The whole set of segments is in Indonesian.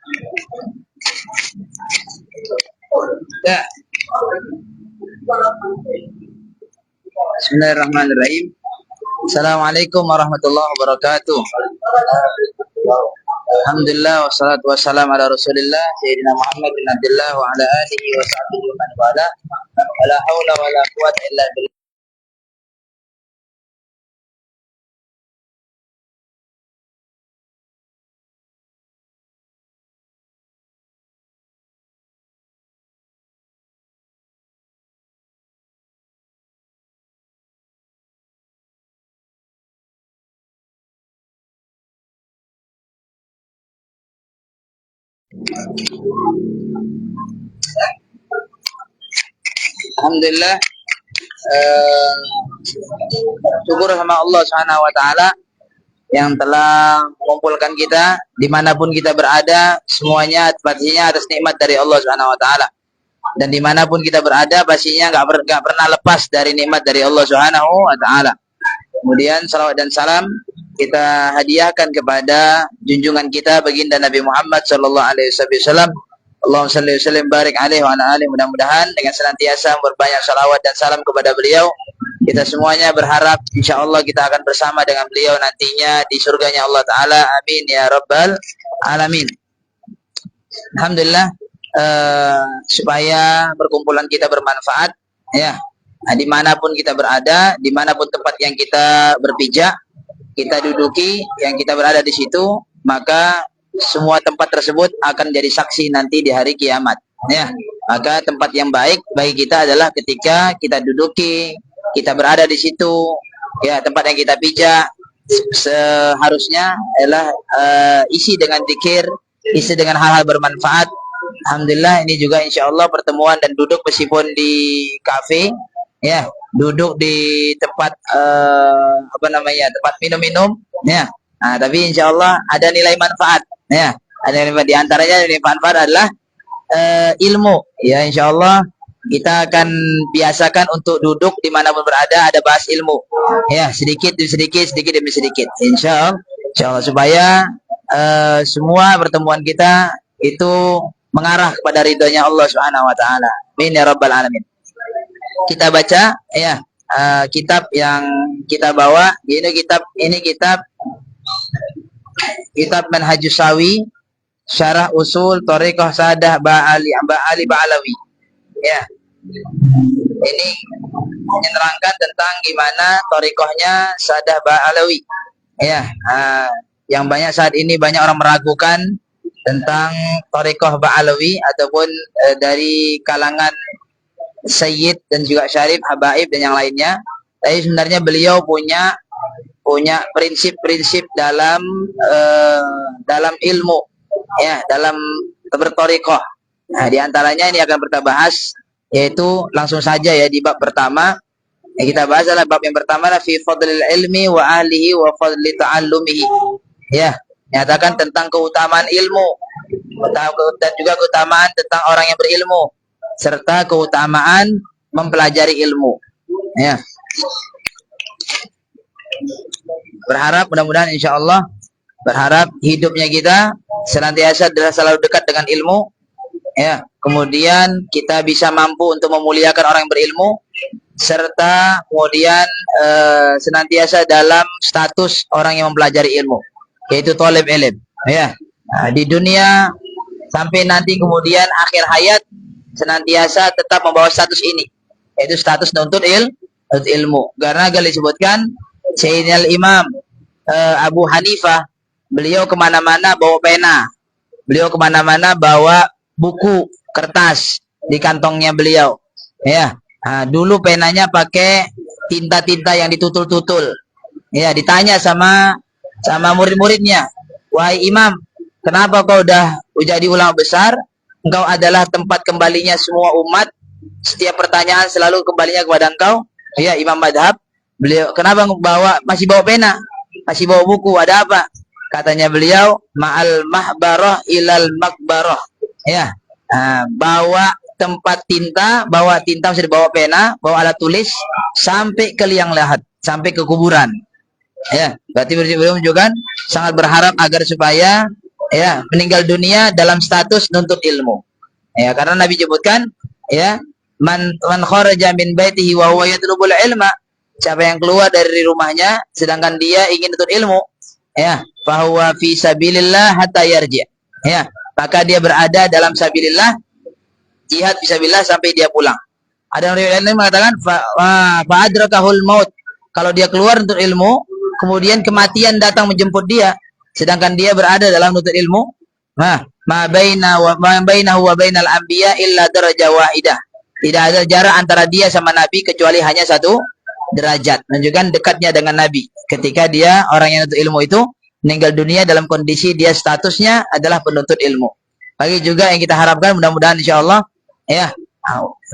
Ya. Bismillahirrahmanirrahim. Assalamualaikum warahmatullahi wabarakatuh. Alhamdulillah wassalatu wassalamu ala Rasulillah Sayyidina Muhammad bin Abdullah wa ala alihi wa sahbihi wa man wala. Wala haula wala quwwata illa billah. Alhamdulillah, syukur sama Allah Subhanahu wa taala yang telah mengumpulkan kita dimanapun kita berada, semuanya pastinya atas nikmat dari Allah Subhanahu wa taala. Dan dimanapun kita berada pastinya nggak pernah lepas dari nikmat dari Allah Subhanahu wa taala. Kemudian salawat dan salam kita hadiahkan kepada junjungan kita baginda Nabi Muhammad sallallahu alaihi wasallam. Allahumma shalli wa sallim barik alaihi wa ala alihi. Mudah-mudahan dengan senantiasa berbanyak salawat dan salam kepada beliau, kita semuanya berharap insyaallah kita akan bersama dengan beliau nantinya di surganya Allah taala. Amin ya rabbal alamin. Alhamdulillah, supaya perkumpulan kita bermanfaat ya. Nah, dimanapun kita berada, dimanapun tempat yang kita berpijak, kita duduki, yang kita berada di situ, maka semua tempat tersebut akan jadi saksi nanti di hari kiamat ya. Maka tempat yang baik bagi kita adalah ketika kita duduki, kita berada di situ ya. Tempat yang kita pijak seharusnya adalah isi dengan zikir, isi dengan hal-hal bermanfaat. Alhamdulillah, ini juga insya Allah pertemuan dan duduk meskipun di kafe ya, duduk di tempat tempat minum-minum ya. Nah, tapi insya Allah ada nilai manfaat ya. Ada nilai, di antaranya nilai manfaat adalah ilmu ya. Insya Allah kita akan biasakan untuk duduk dimanapun berada ada bahas ilmu ya, sedikit demi sedikit insya Allah supaya semua pertemuan kita itu mengarah kepada ridhonya Allah Subhanahu wa taala. Amin ya rabbal alamin. Kita baca ya, kitab yang kita bawa ini kitab Manhajus Sawi Syarah Usul Thariqah Sadah Ba'ali Ba'alawi ya. Ini menerangkan tentang gimana thariqahnya Sadah Ba'alawi ya. Yang banyak saat ini banyak orang meragukan tentang thariqah Ba'alawi ataupun dari kalangan Sayyid dan juga Syarif, Habaib dan yang lainnya. Tapi sebenarnya beliau punya prinsip-prinsip dalam ilmu ya, dalam berthariqah. Nah, di antaranya ini akan kita bahas, yaitu langsung saja ya di bab pertama. Yang kita bahas adalah bab yang pertama, fi fadlil ilmi wa ahlihi wa fadli ta'allumihi. Ya, nyatakan tentang keutamaan ilmu dan juga keutamaan tentang orang yang berilmu serta keutamaan mempelajari ilmu ya. Berharap mudah-mudahan insya Allah, berharap hidupnya kita senantiasa selalu dekat dengan ilmu ya. Kemudian kita bisa mampu untuk memuliakan orang yang berilmu serta kemudian senantiasa dalam status orang yang mempelajari ilmu, yaitu thalib ilm ya. Nah, di dunia sampai nanti kemudian akhir hayat senantiasa tetap membawa status ini, yaitu status nuntut ilmu. Karena gali disebutkan Sayyidina Imam Abu Hanifah, beliau kemana-mana bawa pena, beliau kemana-mana bawa buku kertas di kantongnya beliau ya. Nah, dulu penanya pakai tinta-tinta yang ditutul-tutul ya. Ditanya sama murid-muridnya, wahai Imam, kenapa kau udah jadi ulama besar, engkau adalah tempat kembalinya semua umat, setiap pertanyaan selalu kembalinya kepada engkau ya, Imam Madhab. Beliau, kenapa masih bawa pena, masih bawa buku, ada apa? Katanya beliau, ma'al mahbarah ilal makbarah ya. Bawa tempat tinta, bawa tinta, masih bawa pena, bawa alat tulis sampai ke liang lahat, sampai ke kuburan ya. Berarti beliau menunjukkan sangat berharap agar supaya ya, meninggal dunia dalam status nuntut ilmu. Ya, karena Nabi sebutkan, ya, man kharaja min baitihi wa huwa yatlubul ilma, siapa yang keluar dari rumahnya sedangkan dia ingin nuntut ilmu, ya, fa huwa fi sabilillah hatta yarji. Ya, maka dia berada dalam sabilillah, jihad fisabilillah sampai dia pulang. Ada riwayat lain mengatakan fa adrakahul maut, kalau dia keluar untuk ilmu, kemudian kematian datang menjemput dia, sedangkan dia berada dalam nuntut ilmu, ma bainahu wa bainal anbiya illa darajah wahidah. Tidak ada jarak antara dia sama Nabi kecuali hanya satu derajat. Menunjukkan dekatnya dengan Nabi. Ketika dia orang yang nuntut ilmu itu meninggal dunia dalam kondisi dia statusnya adalah penuntut ilmu. Bagi juga yang kita harapkan mudah-mudahan insyaallah, ya,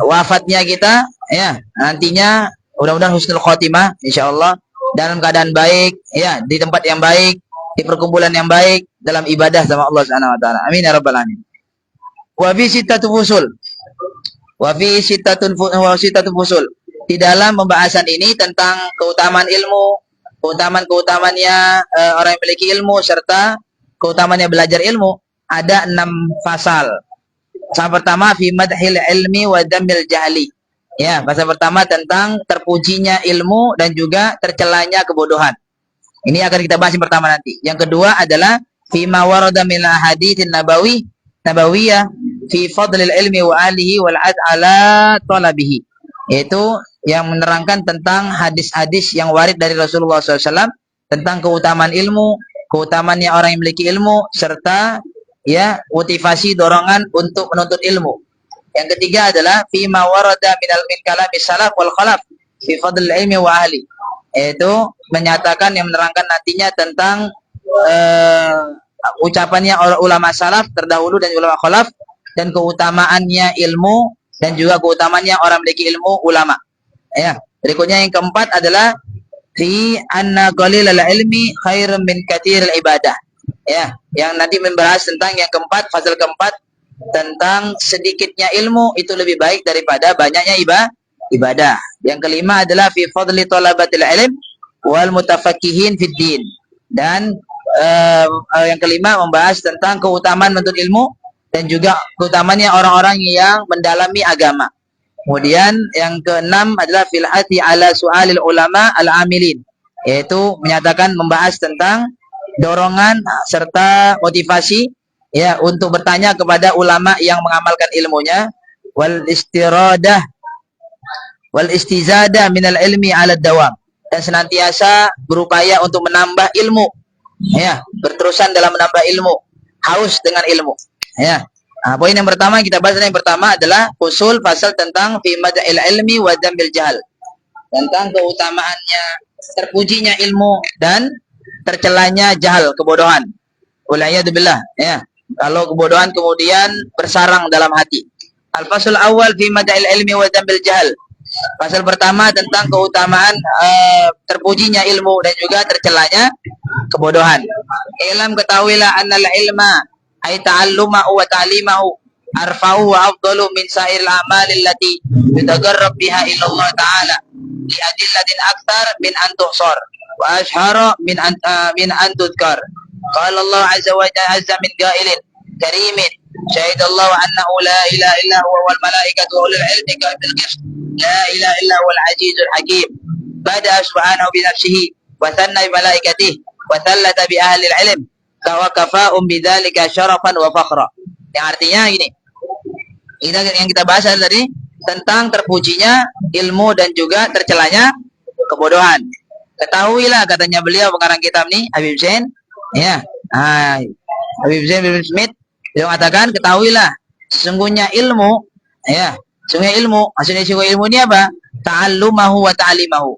wafatnya kita, ya, nantinya mudah-mudahan husnul khotimah insyaallah, dalam keadaan baik, ya, di tempat yang baik, di perkumpulan yang baik, dalam ibadah sama Allah Subhanahu wa taala. Amin ya rabbal alamin. Wa fi sittatu fusul. Wa fi sittatu fusul. Di dalam pembahasan ini tentang keutamaan ilmu, keutamaan-keutamaannya orang yang memiliki ilmu serta keutamaannya belajar ilmu, ada 6 pasal. Yang pertama fi madhil ilmi wa dhammil jahli. Ya, pasal pertama tentang terpujinya ilmu dan juga tercelanya kebodohan. Ini akan kita bahas yang pertama nanti. Yang kedua adalah fi ma warada min haditsin nabawiyah fi fadlil ilmi wa alihi wal ad ala talabihi. Yaitu yang menerangkan tentang hadis-hadis yang warid dari Rasulullah SAW tentang keutamaan ilmu, keutamaannya orang yang memiliki ilmu, serta, ya, motivasi dorongan untuk menuntut ilmu. Yang ketiga adalah fi ma warada min kalami salaf wal khalaf fi fadlil ilmi wa ahli. Yaitu menyatakan yang menerangkan nantinya tentang ucapannya ulama salaf terdahulu dan ulama khalaf, dan keutamaannya ilmu dan juga keutamaannya orang memiliki ilmu ulama. Ya, berikutnya yang keempat adalah fi anna qalilal ilmi khairun min katsiril ibadah. Ya, yang nanti membahas tentang yang keempat, fasal keempat, tentang sedikitnya ilmu itu lebih baik daripada banyaknya ibadah. Yang kelima adalah fi fadli talabatil ilm wal mutafaqqihin fid din. Dan yang kelima membahas tentang keutamaan menuntut ilmu dan juga keutamaannya orang-orang yang mendalami agama. Kemudian yang keenam adalah fil hati ala su'alil ulama al-amilin, yaitu menyatakan membahas tentang dorongan serta motivasi, ya, untuk bertanya kepada ulama yang mengamalkan ilmunya, wal istizadah minal ilmi ala dawam, dan senantiasa berupaya untuk menambah ilmu, ya, berterusan dalam menambah ilmu, haus dengan ilmu, ya. Nah, poin yang pertama kita bahas, yang pertama adalah usul pasal tentang fi mada'il ilmi wa dhammil jahl, tentang keutamaannya terpujinya ilmu dan tercelanya jahal, kebodohan. Waliyadzubillah, ya. Kalau kebodohan kemudian bersarang dalam hati. Al-fasl awal fi mada'il ilmi wa dhammil jahl. Pasal pertama tentang keutamaan terpujinya ilmu dan juga tercelanya kebodohan. Ilm, ketahuilah annal ilma ay ta'allumahu wa ta'limahu arfa'u wa afdalu min sa'iril a'malil lati yutagarrab biha ila Allah ta'ala li adillatin aktsar min an tuhsar wa ashhara min an tudkar. Qala Allah azza wa jalla azza min qailin karimin syahidallahu annahu la ilaha illa huwa wal malaikatu wa ulul ilmi qabil qist la ilaha illa huwal azizul hakim. Bada subhanahu bi nafsihi wa thanna bi malaikatihi wa thallata bi ahli ilm wa kafa'um bidzalika syarafan wa fakhra. Yang artinya gini, yang kita bahas tadi tentang terpujinya ilmu dan juga tercelanya kebodohan. Ketahuilah, katanya beliau pengarang kitab nih, Habib Zain, ya, Habib Zain bin Smith, dia mengatakan ketahuilah sesungguhnya ilmu, ya, sesungguhnya ilmu, maksudnya sesungguhnya ilmu ini apa? Ta'allumahu wa ta'limahu,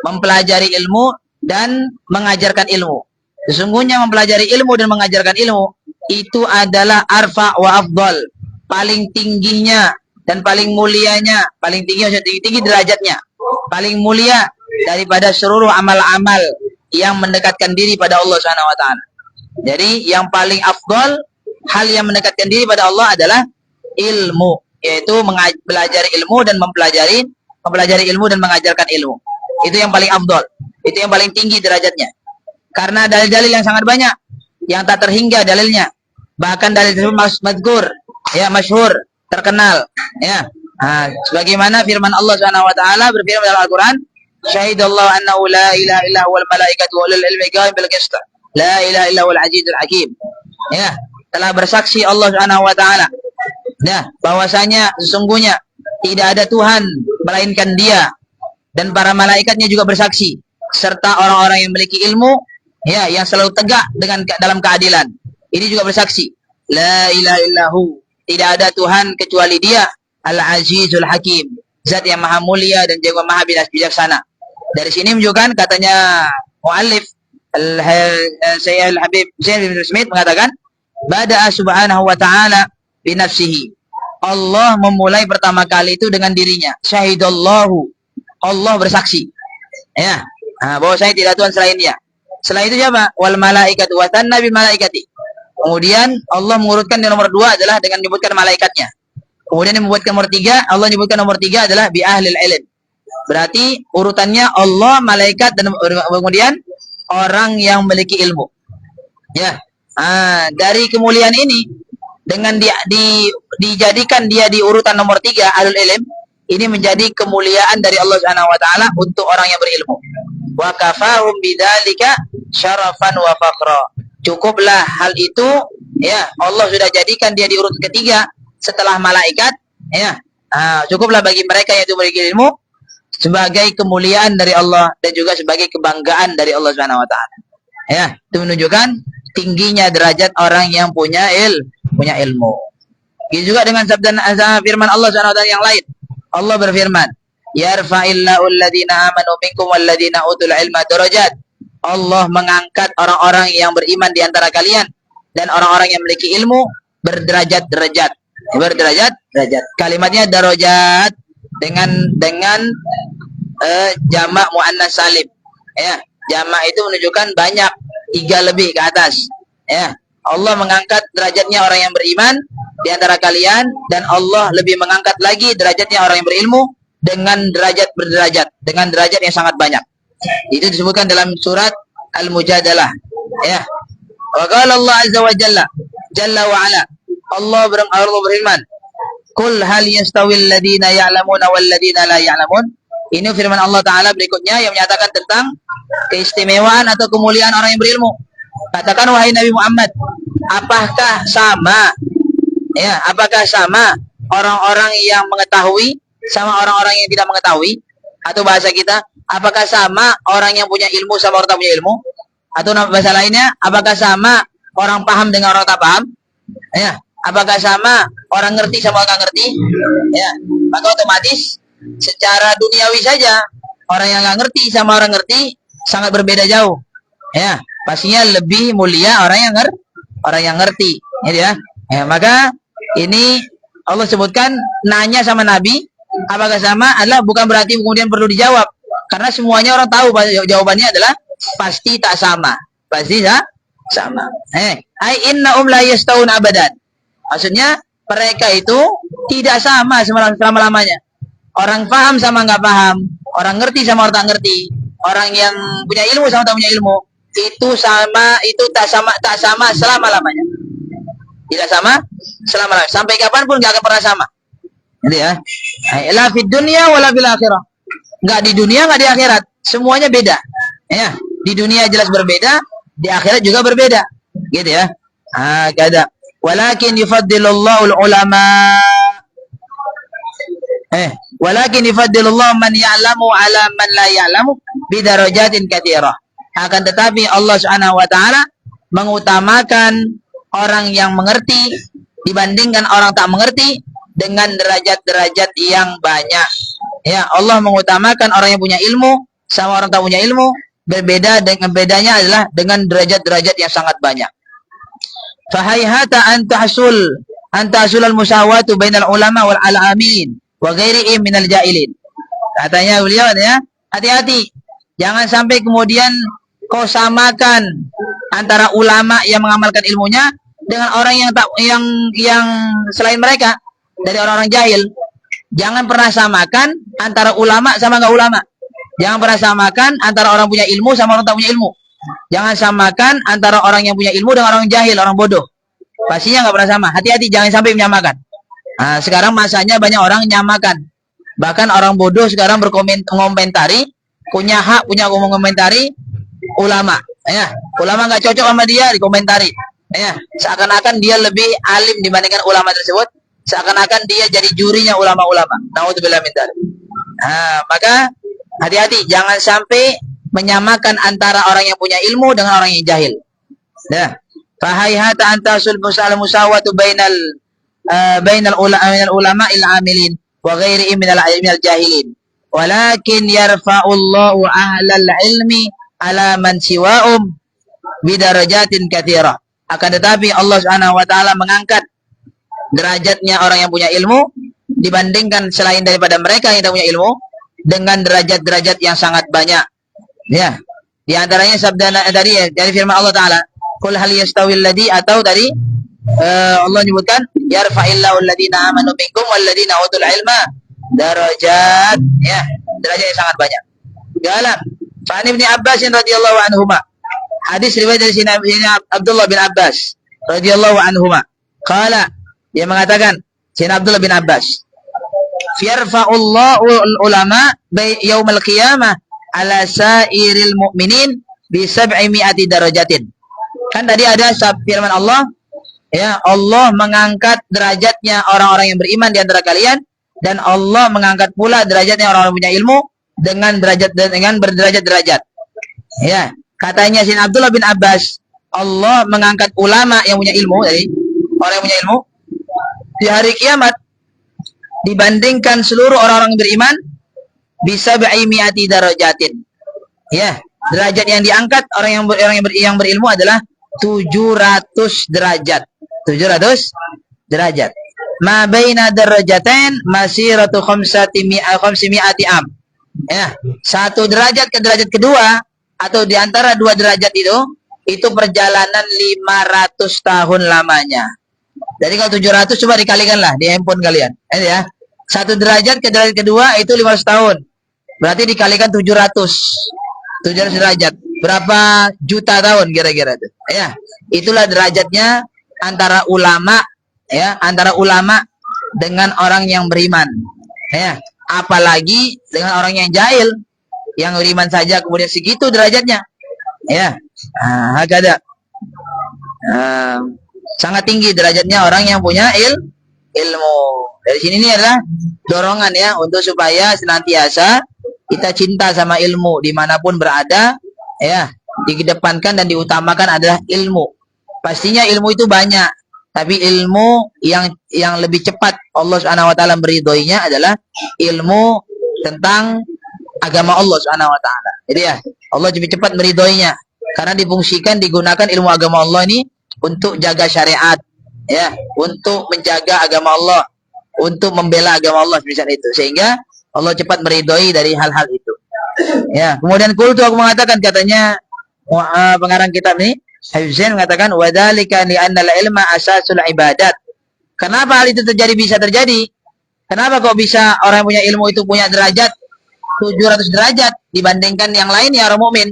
mempelajari ilmu dan mengajarkan ilmu. Sesungguhnya mempelajari ilmu dan mengajarkan ilmu itu adalah arfa wa afdal, paling tingginya dan paling mulianya, paling tinggi, tinggi derajatnya, paling mulia daripada seluruh amal-amal yang mendekatkan diri pada Allah Subhanahu wa taala. Jadi yang paling afdal, hal yang mendekatkan diri pada Allah adalah ilmu, yaitu belajar ilmu dan mempelajari ilmu dan mengajarkan ilmu. Itu yang paling afdal, itu yang paling tinggi derajatnya. Karena dalil-dalil yang sangat banyak, yang tak terhingga dalilnya, Bahkan dalil tersebut mazkur, ya, masyhur, terkenal, ya. Sebagaimana firman Allah Subhanahu wa taala berfirman dalam Al-Qur'an, "Syahidallahu annahu la ilaha illa huwal malaikatu wa ulul ilmi qa'iman bil qist. La ilaha illa huwal azizul hakim." Ya, telah bersaksi Allah Subhanahu wa taala, ya, bahwasanya sesungguhnya tidak ada Tuhan melainkan Dia, dan para malaikatnya juga bersaksi, serta orang-orang yang memiliki ilmu, ya, yang selalu tegak dalam keadilan. Ini juga bersaksi, la ilaha illahu, tidak ada Tuhan kecuali Dia, Al-Azizul Hakim, zat yang maha mulia dan juga maha bijaksana. Dari sini menunjukkan, katanya muallif Syekh Al-Habib Husain bin Smith mengatakan, bada'a subhanahu wa ta'ala binafsihi. Allah memulai pertama kali itu dengan dirinya. Syahidallahu, Allah bersaksi, ya, bahwa saya tidak Tuhan selain Dia. Setelah itu siapa? Wal malaikatu wa tanna bi malaikati. Kemudian Allah mengurutkan di nomor 2 adalah dengan menyebutkan malaikatnya. Kemudian yang membuatkan nomor 3, Allah menyebutkan nomor 3 adalah bi ahlil ilm. Berarti urutannya Allah, malaikat, dan kemudian orang yang memiliki ilmu. Ya. Dari kemuliaan ini, dengan dijadikan dia di urutan nomor 3, ahlul ilm, ini menjadi kemuliaan dari Allah Subhanahu wa taala untuk orang yang berilmu. Wa kafahum bidzalika syarafan wa fakhra. Cukuplah hal itu, ya, Allah sudah jadikan dia di urutan ketiga setelah malaikat, ya. Cukuplah bagi mereka yang memiliki ilmu sebagai kemuliaan dari Allah dan juga sebagai kebanggaan dari Allah Subhanahu wa taala. Ya, itu menunjukkan tingginya derajat orang yang punya ilmu. Gitu juga dengan sabda firman Allah Subhanahu wa taala yang lain. Allah berfirman, "Yarfa'illahu alladhina amanu minkum walladhina utul ilma darajat." Allah mengangkat orang-orang yang beriman di antara kalian dan orang-orang yang memiliki ilmu berderajat-derajat. Kalimatnya darajat dengan jamak muannas salim, ya. Jamak itu menunjukkan banyak, 3 lebih ke atas, ya. Allah mengangkat derajatnya orang yang beriman di antara kalian, dan Allah lebih mengangkat lagi derajatnya orang yang berilmu dengan derajat dengan derajat yang sangat banyak. Itu disebutkan dalam surat Al-Mujadalah, ya. Wa qala Allah azza wa jalla wa ala, Allah berfirman, "Qul hal yastawil ladina ya'lamuna wal ladina la ya'lamun." Ini firman Allah Ta'ala berikutnya yang menyatakan tentang keistimewaan atau kemuliaan orang yang berilmu. Katakan, wahai Nabi Muhammad, apakah sama, ya, apakah sama orang-orang yang mengetahui sama orang-orang yang tidak mengetahui? Atau bahasa kita, apakah sama orang yang punya ilmu sama orang tak punya ilmu? Atau bahasa lainnya, apakah sama orang paham dengan orang tak paham? Ya, apakah sama orang ngerti sama orang ngerti? Ya, maka otomatis secara duniawi saja orang yang nggak ngerti sama orang ngerti sangat berbeda jauh. Ya, pastinya lebih mulia orang yang ngerti. Ya, maka ini Allah sebutkan nanya sama Nabi apakah sama adalah bukan berarti kemudian perlu dijawab, karena semuanya orang tahu jawabannya adalah pasti tak sama, pasti sama. Ai innahum la yastawun abadan. Maksudnya mereka itu tidak sama selama-lamanya. Orang paham sama nggak paham, orang ngerti sama orang tak ngerti, orang yang punya ilmu sama tak punya ilmu, itu sama, itu tak sama selama-lamanya. Tidak sama selama-lamanya. Sampai kapanpun nggak akan pernah sama. Jadi ya, la fid dunya wala fil akhirah. Nggak di dunia, nggak di akhirat. Semuanya beda. Ya, di dunia jelas berbeda, di akhirat juga berbeda. Gitu ya. Kada. Walakin yufaddilullahu ulama. Walakin yufaddilullahu man ya'lamu ala man la ya'lamu bidarajatin katsirah. Akan tetapi Allah Subhanahu wa taala mengutamakan orang yang mengerti dibandingkan orang tak mengerti dengan derajat-derajat yang banyak. Ya, Allah mengutamakan orang yang punya ilmu sama orang tak punya ilmu, berbeda, dengan bedanya adalah dengan derajat-derajat yang sangat banyak. Fahayhata an tahsul al-musawatu bainal ulama wal alamin wa ghairihim minal jahilin. Katanya beliau, ya, hati-hati jangan sampai kemudian kau samakan antara ulama yang mengamalkan ilmunya dengan orang yang selain mereka dari orang-orang jahil. Jangan pernah samakan antara ulama sama enggak ulama. Jangan pernah samakan antara orang punya ilmu sama orang tak punya ilmu. Jangan samakan antara orang yang punya ilmu dengan orang jahil, orang bodoh. Pastinya nggak pernah sama. Hati-hati jangan sampai menyamakan. Nah, sekarang masanya banyak orang menyamakan. Bahkan orang bodoh sekarang berkomentari, punya hak, punya mengomentari ulama. Ya, ulama nggak cocok sama dia dikomentari. Ya, seakan-akan dia lebih alim dibandingkan ulama tersebut. Seakan-akan dia jadi jurinya ulama-ulama. Naudzubillah min dzalik. Nah, maka hati-hati jangan sampai menyamakan antara orang yang punya ilmu dengan orang yang jahil. Ya. Fahayhata antasul musawatu bainal ulama il-amilin wa ghairihi minal jahilin. Walakin yarfa'ullahu ahlal ilmi ala man siwa'um bidarajatin katsirah. Akan tetapi Allah Subhanahu wa taala mengangkat derajatnya orang yang punya ilmu dibandingkan selain daripada mereka yang tidak punya ilmu dengan derajat-derajat yang sangat banyak. Ya. Di antaranya sabda tadi dari firman Allah taala, "Qul hal yastawil ladzi," atau dari Allah menyebutkan yarfa'illahu alladziina aamanu minkum walladziina utul ilma darajat. Ya, derajat yang sangat banyak. Dalam Fa'an Ibnu Abbas radhiyallahu anhuma. Hadis riwayat dari Sina Abdullah bin Abbas radhiyallahu anhuma. Qala, dia mengatakan Sina Abdullah bin Abbas, "Yarfa'ullahu ulama yaumil qiyamah ala sairil mu'minin bi 700 darajatin." Kan tadi ada firman Allah, ya, Allah mengangkat derajatnya orang-orang yang beriman di antara kalian dan Allah mengangkat pula derajatnya orang-orang punya ilmu dengan berderajat-derajat. Ya, katanya Sin Abdullah bin Abbas, Allah mengangkat ulama yang punya ilmu, jadi orang yang punya ilmu di hari kiamat dibandingkan seluruh orang-orang yang beriman bisa 700 darajatin. Ya, derajat yang diangkat orang yang berilmu adalah 700 derajat. 700 derajat. Ma baina darajatain masiratu 500 am. Ya, satu derajat ke derajat kedua atau di antara dua derajat itu perjalanan 500 tahun lamanya. Jadi kalau 700 coba dikalikanlah di handphone kalian. Ya. Satu derajat ke derajat kedua itu 500 tahun. Berarti dikalikan 700. 700 derajat. Berapa juta tahun kira-kira itu? Ya, itulah derajatnya antara ulama, ya, antara ulama dengan orang yang beriman. Ya, apalagi dengan orang yang jahil, yang beriman saja kemudian segitu derajatnya. Ya, hakada. Sangat tinggi derajatnya orang yang punya ilmu. Dari sini ini adalah dorongan ya untuk supaya senantiasa kita cinta sama ilmu dimanapun berada, ya, dikedepankan dan diutamakan adalah ilmu. Pastinya ilmu itu banyak, tapi ilmu yang lebih cepat Allah Subhanahu wa taala meridhoinya adalah ilmu tentang agama Allah Subhanahu wa taala. Jadi ya, Allah lebih cepat meridhoinya karena digunakan ilmu agama Allah ini untuk jaga syariat, ya, untuk menjaga agama Allah, untuk membela agama Allah misalnya itu. Sehingga Allah cepat meridhoi dari hal-hal itu. Ya, kemudian kultu aku mengatakan, katanya pengarang kitab ini Habib Zain mengatakan wadzalika li anna al-ilma asasul ibadat. Kenapa hal itu bisa terjadi? Kenapa kok bisa orang yang punya ilmu itu punya derajat 700 derajat dibandingkan yang lain ya orang mukmin?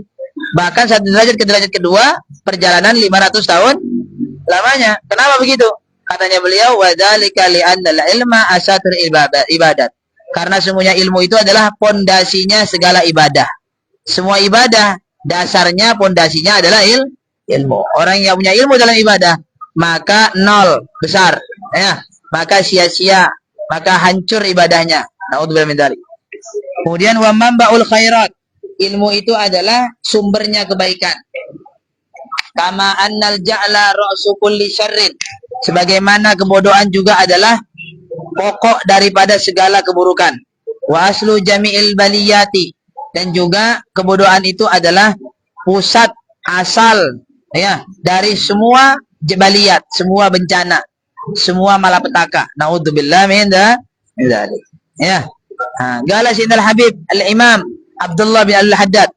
Bahkan satu derajat ke derajat kedua perjalanan 500 tahun lamanya. Kenapa begitu? Katanya beliau wadzalika li anna al-ilma asasul ibadat. Karena semuanya ilmu itu adalah pondasinya segala ibadah. Semua ibadah dasarnya pondasinya adalah ilmu. Orang yang punya ilmu dalam ibadah maka nol besar, ya, maka sia-sia, maka hancur ibadahnya. Naudzubillah min dzalik. Kemudian wa mambaul khairat, ilmu itu adalah sumbernya kebaikan. Kama annal ja'la ra'su kulli syarrin, sebagaimana kebodohan juga adalah pokok daripada segala keburukan. Wa aslu jami'il baliyati, dan juga kebodohan itu adalah pusat asal, ya, dari semua jebaliyat, semua bencana, semua malapetaka. Naudzubillah min dzalik. Ya. Qala Sayyidina Habib Al-Imam Abdullah bin Al-Haddad,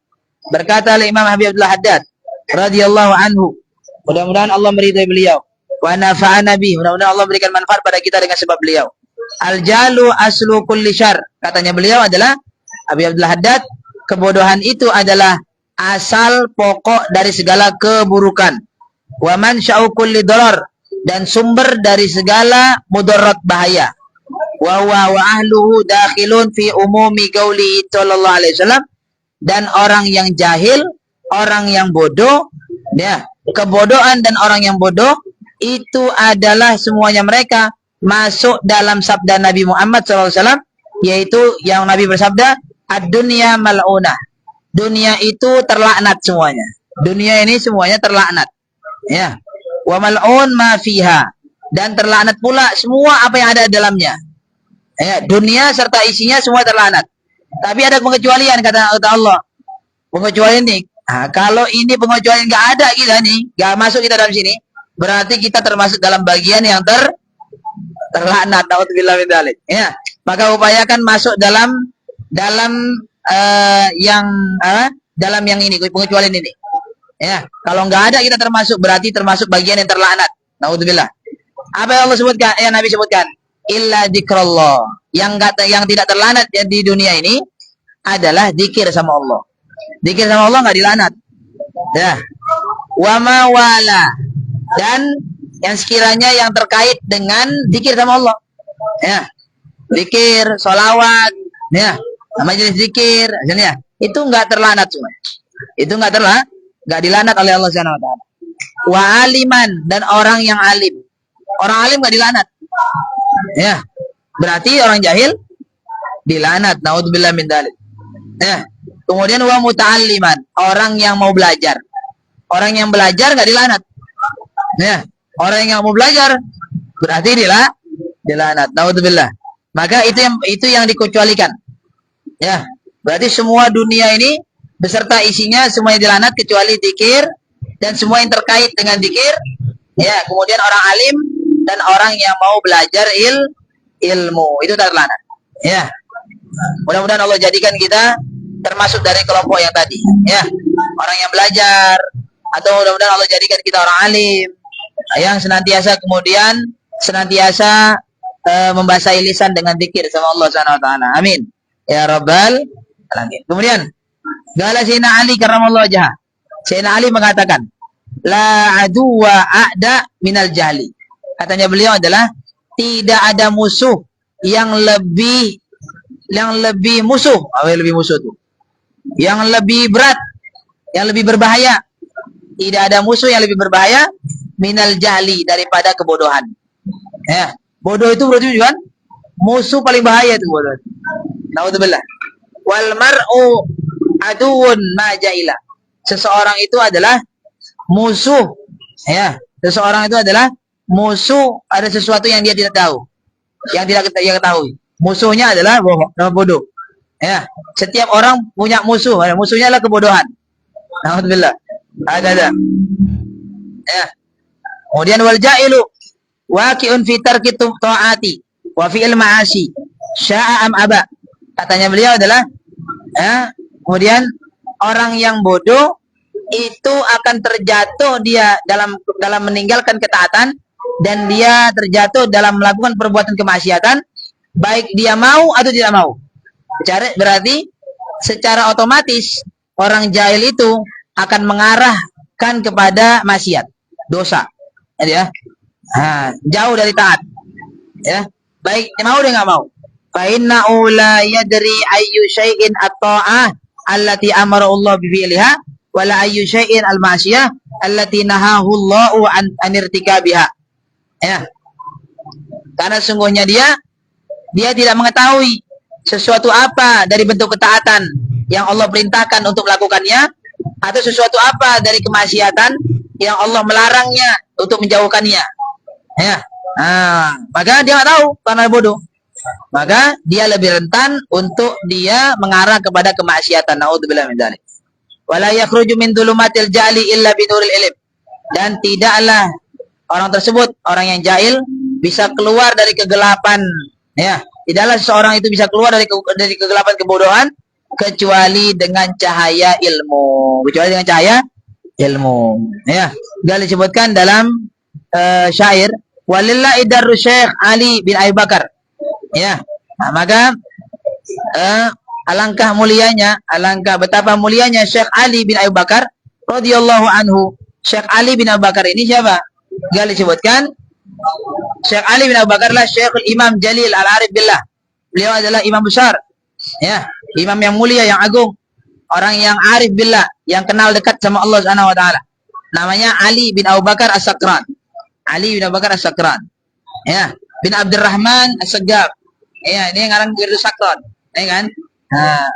berkata Al-Imam Habib Abdullah Haddad radhiyallahu anhu, mudah-mudahan Allah meridai beliau, wa nafa'ana bi, mudah-mudahan Allah berikan manfaat pada kita dengan sebab beliau. Al-jalu aslu kulli syarr, katanya beliau adalah Habib Abdullah Haddad, kebodohan itu adalah asal pokok dari segala keburukan. Wa man sya'u kulli darar, dan sumber dari segala mudarat bahaya. Wa ahluhu dakhilun fi umumi qauli sallallahu alaihi wasallam, dan orang yang jahil, orang yang bodoh, ya, kebodohan dan orang yang bodoh itu adalah semuanya mereka masuk dalam sabda Nabi Muhammad SAW, yaitu yang Nabi bersabda, ad-dunya mal'unah, dunia itu terlaknat semuanya, dunia ini semuanya terlaknat, ya, wa mal'un ma fiha, dan terlaknat pula semua apa yang ada dalamnya, ya, dunia serta isinya semua terlaknat. Tapi ada pengecualian, kata Allah, pengecualian ini, nah, kalau ini pengecualian nggak ada kita nih, nggak masuk kita dalam sini, berarti kita termasuk dalam bagian yang terlaknat. Naudzubillah min dzalik. Ya, maka upayakan masuk dalam dalam yang ini, pengecualian ini. Ya, kalau nggak ada kita termasuk, berarti termasuk bagian yang terlaknat. Naudzubillah. Apa yang Allah sebutkan? Yang Nabi sebutkan, illa dzikrullah. Yang tidak terlaknat di dunia ini adalah zikir sama Allah. Zikir sama Allah nggak dilaknat. Ya. Wa ma wala, dan yang sekiranya yang terkait dengan zikir sama Allah, ya, zikir, sholawat, ya, majelis zikir, ya, itu nggak terlanat semua, itu nggak dilanat oleh Allah Subhanahu Wa Taala. Wa aliman, dan orang yang alim, orang alim nggak dilanat, ya, berarti orang jahil dilanat. Naudzubillah min dzalik. Ya. Kemudian wa muta'alliman, orang yang mau belajar, orang yang belajar nggak dilanat, ya. Orang yang mau belajar berarti dilanat. Naudzubillah. Maka itu yang dikecualikan. Ya, berarti semua dunia ini beserta isinya semuanya dilanat kecuali zikir dan semua yang terkait dengan zikir. Ya, kemudian orang alim dan orang yang mau belajar ilmu itu terlanat. Ya. Mudah-mudahan Allah jadikan kita termasuk dari kelompok yang tadi. Ya, orang yang belajar, atau mudah-mudahan Allah jadikan kita orang alim yang senantiasa membasahi lisan dengan zikir sama Allah Subhanahu wa taala. Amin. Ya rabbal alamin. Kemudian qala Sayyidina Ali karramallahu wajhah. Sayyidina Ali mengatakan, la aduwa a'da minal jahli. Katanya beliau adalah tidak ada musuh yang lebih musuh. Apa yang lebih musuh itu? Yang lebih berat, yang lebih berbahaya. Tidak ada musuh yang lebih berbahaya minal jahli, daripada kebodohan. Ya, bodoh itu berarti kan musuh paling bahaya itu bodoh. Naudzubillah. Wal mar'u aduun ma jahila. Seseorang itu adalah musuh. Ya, seseorang itu adalah musuh, ada sesuatu yang dia tidak tahu, yang tidak dia ketahui. Musuhnya adalah bodoh. Ya, setiap orang punya musuh. Musuhnya adalah kebodohan. Naudzubillah. Ada. Ya. Kemudian wal ja'ilu waqi'un fi tarki ta'ati wa fi'il ma'asi sya'a am aba. Katanya beliau adalah, ya, kemudian orang yang bodoh itu akan terjatuh dia dalam meninggalkan ketaatan, dan dia terjatuh dalam melakukan perbuatan kemaksiatan, baik dia mau atau tidak mau. Berarti secara otomatis orang jahil itu akan mengarahkan kepada maksiat, dosa. Ya, jauh dari taat. Ya, baik mau dia nggak mau. Fa innahu la yadri ayyu syai'in at-ta'ah allati amara Allah bi fi'liha wa la ayyu syai'in al-ma'siyah allati nahahu Allahu an irtikabiha. Ya. Karena sungguhnya dia tidak mengetahui sesuatu apa dari bentuk ketaatan yang Allah perintahkan untuk melakukannya, atau sesuatu apa dari kemaksiatan yang Allah melarangnya untuk menjauhkannya. Ya. Maka dia nggak tahu karena bodoh. Maka dia lebih rentan untuk dia mengarah kepada kemaksiatan. Naudzubillah min dzalik. Wala yakhruju min dhulumatil jahli illa binuril ilm. Dan tidaklah orang tersebut, orang yang jahil, bisa keluar dari kegelapan. Ya, tidaklah seseorang itu bisa keluar dari kegelapan kebodohan kecuali dengan cahaya ilmu. Kecuali dengan cahaya ilmu. Ya, dia disebutkan dalam syair, walillahi darru Syekh Ali bin Abi Bakar. Ya, maka alangkah betapa mulianya Syekh Ali bin Abi Bakar radhiyallahu anhu. Syekh Ali bin Abi Bakar ini siapa? Dia disebutkan Syekh Ali bin Abu Bakar adalah Syekhul Imam Jalil Al-Arif Billah. Beliau adalah imam besar, ya, imam yang mulia, yang agung, orang yang arif billah, yang kenal dekat sama Allah Subhanahu wa taala. Namanya Ali bin Abu Bakar As-Sakran. Ali bin Abu Bakar As-Sakran. Ya, bin Abdurrahman As-Saggaf. Ya, ini ngarang Wirdu Sakran, ya kan?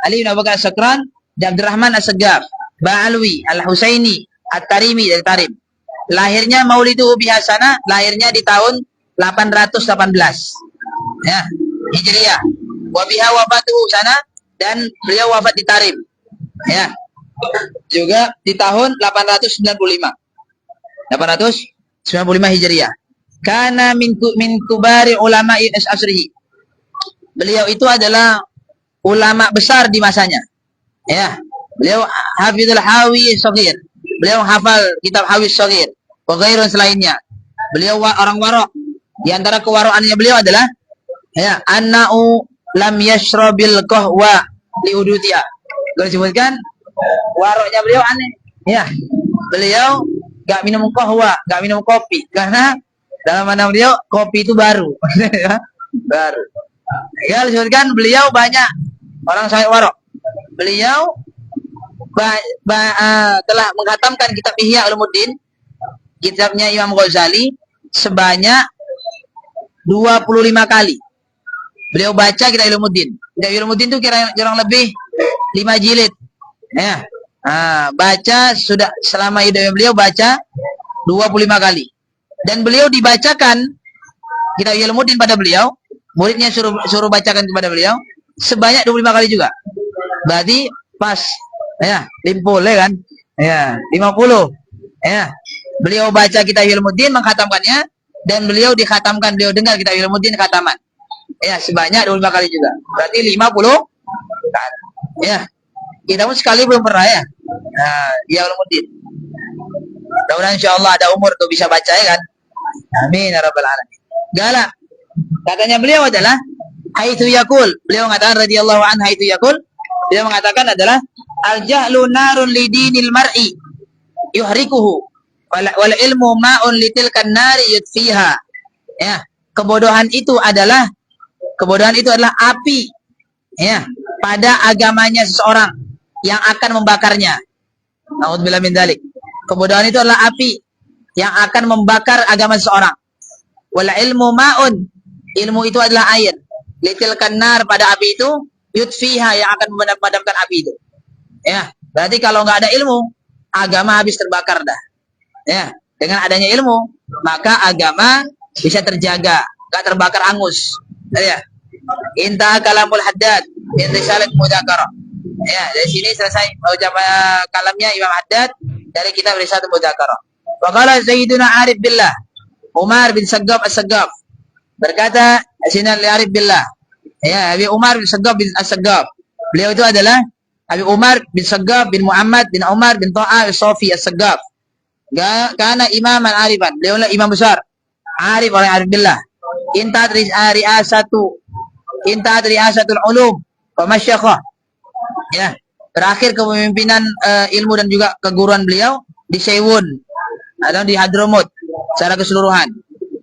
Ali bin Abu Bakar As-Sakran dan Abdurrahman As-Saggaf, Ba'alwi, Al-Husaini, At-Tarimi dari Tarim. Lahirnya Maulidu Bihasana, lahirnya di tahun 818. Ya, Hijriah. Wabiha wafatuhu sana, dan beliau wafat di Tarim. Ya. Juga di tahun 895. 895 Hijriah. Kana min kubari ulama asrihi. Beliau itu adalah ulama besar di masanya. Ya. Beliau hafizul hawi shaghir. Beliau hafal kitab hawi shaghir. Wa ghairun selainnya. Beliau orang warok. Di antara kewaroannya beliau adalah ya, anna'u lam yashrabil qahwa liudutia. Kalau disebutkan waroknya beliau aneh. Ya, beliau gak minum qahwa, gak minum kopi, karena dalam mana beliau kopi itu baru. Baru. Ya, disebutkan beliau banyak orang saleh warok. Beliau telah menghatamkan kitab Ihya Ulumuddin, kitabnya Imam Ghazali, sebanyak 25 kali. Beliau baca kitab Ulumuddin. Kitab Ulumuddin itu kurang lebih 5 jilid. Ya. Baca sudah selama hidupnya beliau baca 25 kali. Dan beliau dibacakan kitab Ulumuddin pada beliau, muridnya suruh bacakan kepada beliau sebanyak 25 kali juga. Berarti pas ya, limpul ya kan? Ya, 50. Ya. Beliau baca kitab Ulumuddin, mengkhatamkannya, dan beliau dikhatamkan, beliau dengar kitab Ulumuddin khataman. Ya, sebanyak 25 kali juga. Berarti 50 kali. Ya. Kita pun sekali belum pernah ya. Ya Ulumuddin. Mudah-mudahan insyaallah ada umur tuh bisa baca ya kan. Amin ya rabbal alamin. Galak. Katanya beliau adalah haitsu yaqul. Beliau mengatakan radhiyallahu an haitsu yaqul. Beliau mengatakan adalah al-jahlu narun lidinil mar'i yuhrikuhu wal ilmu ma'un litilkan nari yutfiha. Ya, kebodohan itu adalah api, ya, pada agamanya seseorang yang akan membakarnya. Nauzubillah min dzalik. Kebodohan itu adalah api yang akan membakar agama seseorang. Wal ilmu ma'un, ilmu itu adalah air. Litilkan nar, pada api itu, yutfiha, yang akan memadamkan api itu. Ya, berarti kalau nggak ada ilmu, agama habis terbakar dah. Ya, dengan adanya ilmu, maka agama bisa terjaga, nggak terbakar angus. Ya. Intah kalamul Haddad min risalat mudzakarah. Ya, dari sini selesai ucapan kalamnya Imam Haddad dari kitab Risalah Mudzakarah. Wa qala Sayyiduna Arif Billah Umar bin Saggaf As-Saggaf. Berkata Sayyidina Arif Billah, ya, Abi Umar bin Saggaf bin As-Saggaf. Beliau itu adalah Abi Umar bin Saggaf bin Muhammad bin Umar bin Ta'a As-Safi As-Saggaf. Karena imaman arifan. Beliau adalah imam besar. Arif, orang Arif Billah. Intahat riasatul ulum wa masyakhah. Ya, terakhir kepemimpinan ilmu dan juga keguruan beliau di Seiwun atau di Hadramut secara keseluruhan.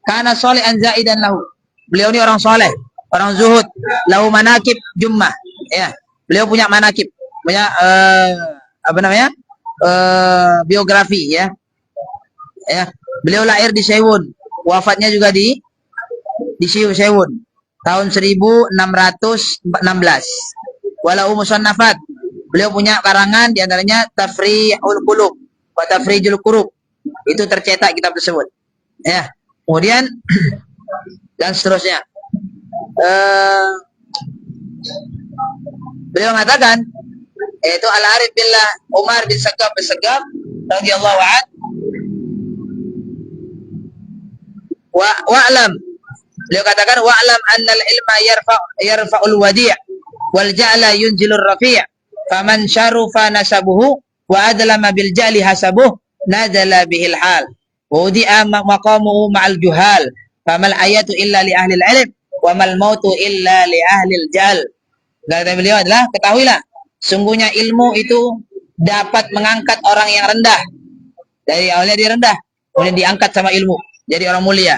Karena soleh anzaidan lahu. Beliau ini orang soleh, orang zuhud, lahu manakib jummah. Ya, beliau punya manakib, punya biografi ya. Ya, beliau lahir di Seiwun, wafatnya juga di Seiwun tahun 1616. Walau musannafat, beliau punya karangan, diantaranya Tafrihul Qulub wa Tafrijul Qurub. Itu tercetak kitab tersebut. Ya, kemudian dan seterusnya. Beliau mengatakan, yaitu Al-Arif Billah Umar bin Saggaf As-Saggaf radhiyallahu an, wa'lam, beliau katakan wa'lam annal ilma yarfa'ul wadi' wal ja'la yunzilur rafi', faman syarufa nasabuhu wa adlama bil ja'li hasabuhu nazala bihil hal wa udi'a maqamuhu ma'al juhal famal ayatu illa li ahli al-ilm wa mal mautu illa li ahli al-jahl. Kata beliau adalah, ketahuilah, sungguhnya ilmu itu dapat mengangkat orang yang rendah. Dari awalnya dia rendah, kemudian diangkat sama ilmu jadi orang mulia.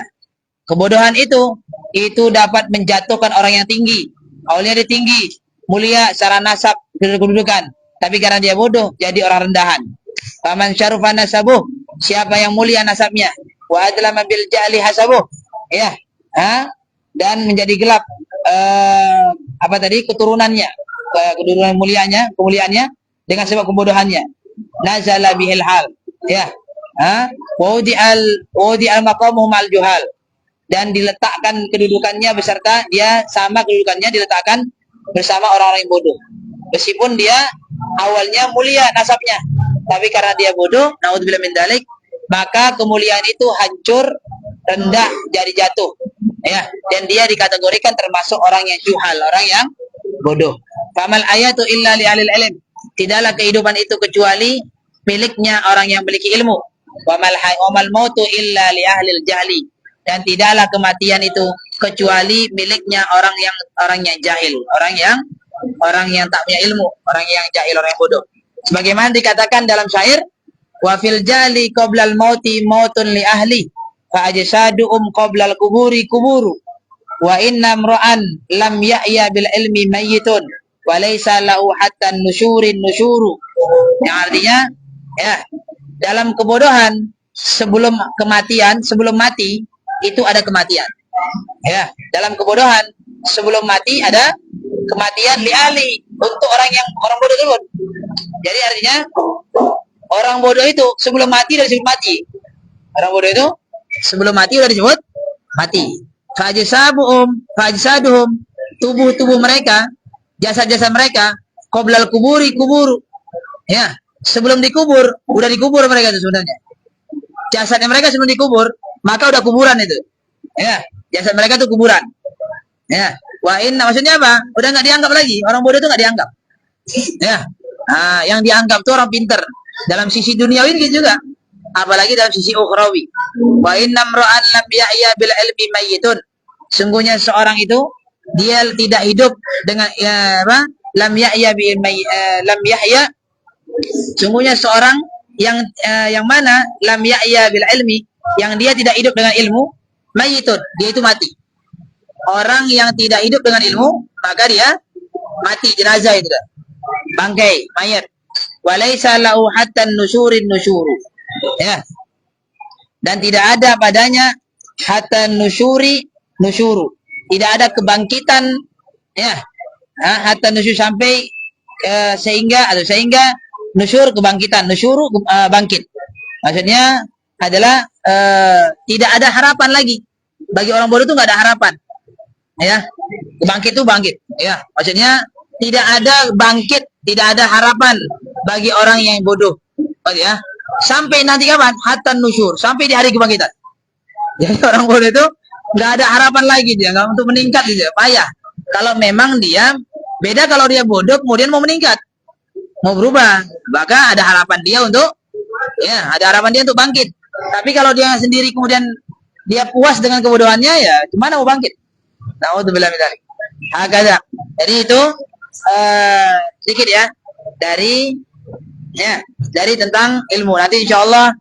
Kebodohan itu dapat menjatuhkan orang yang tinggi. Awalnya dia tinggi, mulia secara nasab, kedudukan. Tapi karena dia bodoh, jadi orang rendahan. Faman syarufan nasabuh, siapa yang mulia nasabnya, wa adlama bil jahli hasabuh. Ya, dan menjadi gelap keturunannya, keturunan kemuliaannya dengan sebab kebodohannya. Nazala bihil hal. Ya. Wadi'al maqamuhum al juhal, dan diletakkan kedudukannya beserta dia sama kedudukannya diletakkan bersama orang-orang yang bodoh. Meskipun dia awalnya mulia nasabnya, tapi karena dia bodoh, naudzubillah min dzalik, maka kemuliaan itu hancur, rendah, jadi jatuh. Ya, dan dia dikategorikan termasuk orang yang juhal, orang yang bodoh. Famal ayatu illa li alil ilm. Tidaklah kehidupan itu kecuali miliknya orang yang memiliki ilmu. Wamal mautu illa li ahlil jahli. Dan tidaklah kematian itu kecuali miliknya orang yang jahil, orang yang tak punya ilmu, orang yang jahil, orang yang bodoh. Sebagaimana dikatakan dalam syair, wa fil jali qoblal mauti mautun li ahli, fa ajsaduhum qoblal kuburi kuburu, wa inna mra'an lam ya'ya bil ilmi mayyitun, wa laysa lahu hatta nusyurin nusyuru. Yang artinya, ya, dalam kebodohan sebelum kematian, sebelum mati itu ada kematian. Ya, dalam kebodohan sebelum mati ada kematian li'ali, untuk orang bodoh tersebut. Jadi artinya orang bodoh itu sebelum mati sudah disebut mati. Orang bodoh itu sebelum mati sudah disebut mati. Fajsaduhum, tubuh-tubuh mereka, jasad-jasad mereka, qoblal kuburi kuburu. Ya, sebelum dikubur, udah dikubur mereka itu sebenarnya. Jasadnya mereka sebelum dikubur, maka udah kuburan itu. Ya, jasad mereka itu kuburan. Ya, maksudnya apa? Udah nggak dianggap lagi. Orang bodoh itu nggak dianggap. Ya, yang dianggap itu orang pinter. Dalam sisi duniawi gitu juga, apalagi dalam sisi ukhrawi. Wa inna mra'an lam ya'ya bil ilmi mayyitun. Sungguhnya seorang itu dia tidak hidup dengan lam ya'ya lam yahya. Sungguhnya seorang yang mana lam ya'ya bil ilmi, yang dia tidak hidup dengan ilmu, mayyitun, dia itu mati. Orang yang tidak hidup dengan ilmu, maka dia mati, jenazah itu dah. Bangkai, mayat. Walaysa lahu hatta nusyurin nusyuru. Ya. Dan tidak ada padanya hatta nusyuri nusyuru. Tidak ada kebangkitan, ya. Hatta nusyur sampai sehingga nusyur kebangkitan, nusyuru bangkit. Maksudnya adalah tidak ada harapan lagi. Bagi orang bodoh itu nggak ada harapan. Ya, bangkit itu bangkit. Ya, maksudnya tidak ada bangkit, tidak ada harapan bagi orang yang bodoh. Ya, sampai nanti kapan? Hatta nusyur, sampai di hari kebangkitan. Jadi orang bodoh itu nggak ada harapan lagi dia, nggak untuk meningkat dia, payah. Kalau memang dia beda, kalau dia bodoh kemudian mau meningkat, mau berubah, maka ada harapan dia untuk, ya, ada harapan dia untuk bangkit. Tapi kalau dia sendiri kemudian dia puas dengan kebodohannya, ya gimana mau bangkit? Naudzubillah min dzalik. Hakada. Jadi itu sedikit ya dari tentang ilmu. Nanti insyaallah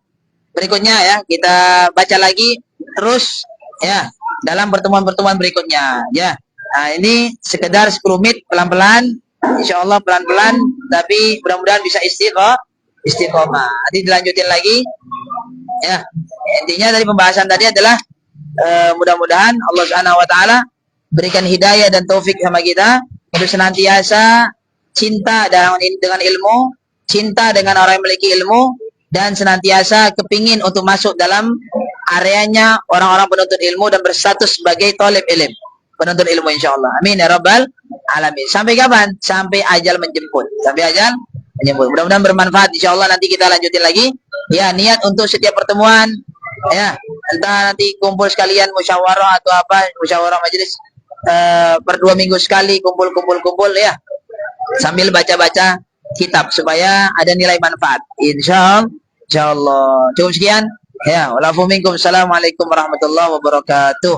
berikutnya ya kita baca lagi terus ya dalam pertemuan-pertemuan berikutnya ya. Nah, ini sekedar 10 menit pelan-pelan, insyaallah pelan-pelan, tapi mudah-mudahan bisa istiqomah. Nanti dilanjutin lagi ya. Intinya dari pembahasan tadi adalah mudah-mudahan Allah Subhanahu wa taala berikan hidayah dan taufik sama kita untuk senantiasa cinta dengan ilmu, cinta dengan orang yang memiliki ilmu, dan senantiasa kepingin untuk masuk dalam areanya orang-orang penuntut ilmu dan berstatus sebagai talib ilm, penuntut ilmu insyaallah. Amin ya rabbal alamin. Sampai kapan? Sampai ajal menjemput. Mudah-mudahan bermanfaat insyaallah. Nanti kita lanjutin lagi. Ya, niat untuk setiap pertemuan ya, entah nanti kumpul sekalian musyawarah atau apa, musyawarah majelis per 2 minggu sekali kumpul ya, sambil baca-baca kitab supaya ada nilai manfaat insyaallah. Cukup sekian ya. Walafu minkum. Assalamualaikum warahmatullahi wabarakatuh.